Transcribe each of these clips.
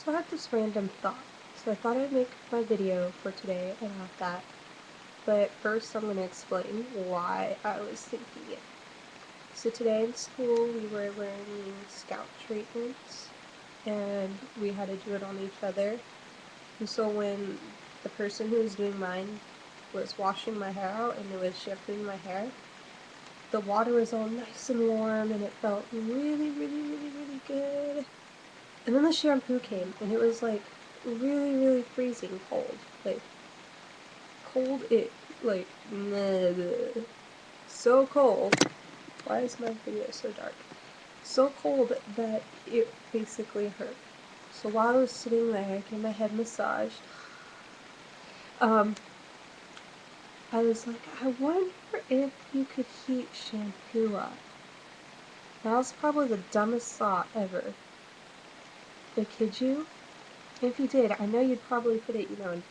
So I had this random thought. So I thought I'd make my video for today about that. But first I'm going to explain why I was thinking it. So today in school we were learning scout treatments and we had to do it on each other. And so when the person who was doing mine was washing my hair out and it was shampooing my hair, the water was all nice and warm and it felt really good. And then the shampoo came, and it was like really freezing cold. Like, cold it, like, so cold. Why is my video so dark? So cold that it basically hurt. So while I was sitting there getting my head massaged, um, I was like, I wonder if you could heat shampoo up. That was probably the dumbest thought ever. But could you? If you did, I know you'd probably put it, in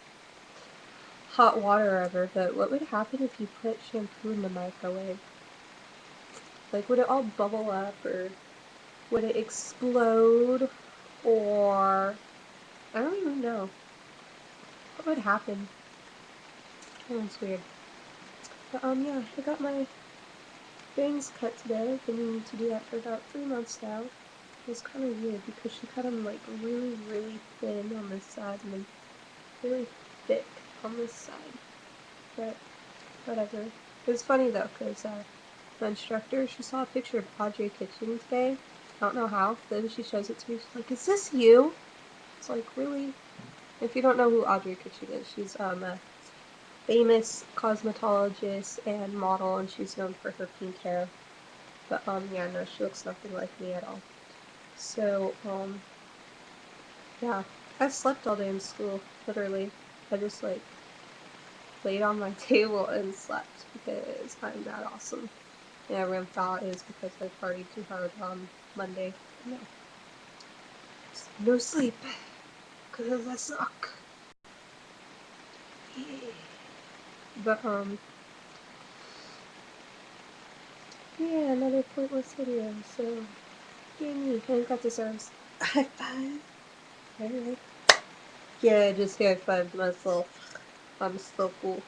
hot water or ever, but what would happen if you put shampoo in the microwave? Like, would it all bubble up, or would it explode, or I don't even know. What would happen? That's weird. But, yeah, I got my bangs cut today. I've been needing to do that for about 3 months now. It was kind of weird because she cut them, like, really thin on this side and then really thick on this side. But, whatever. It was funny, though, because, the instructor, she saw a picture of Audrey Kitchen today. I don't know how. Then she shows it to me. She's like, "Is this you?" It's like, really? If you don't know who Audrey Kitchen is, she's a famous cosmetologist and model, and she's known for her pink hair. But yeah, no, she looks nothing like me at all. So yeah, I slept all day in school. Literally, I just like laid on my table and slept because I'm that awesome. And everyone thought it was because I partied too hard on Monday. No. No sleep. Because I suck. Yeah. But, yeah, another pointless video, so, yay me. I got this arms. High five. Alright. Yeah, I just high fived myself. I'm so cool.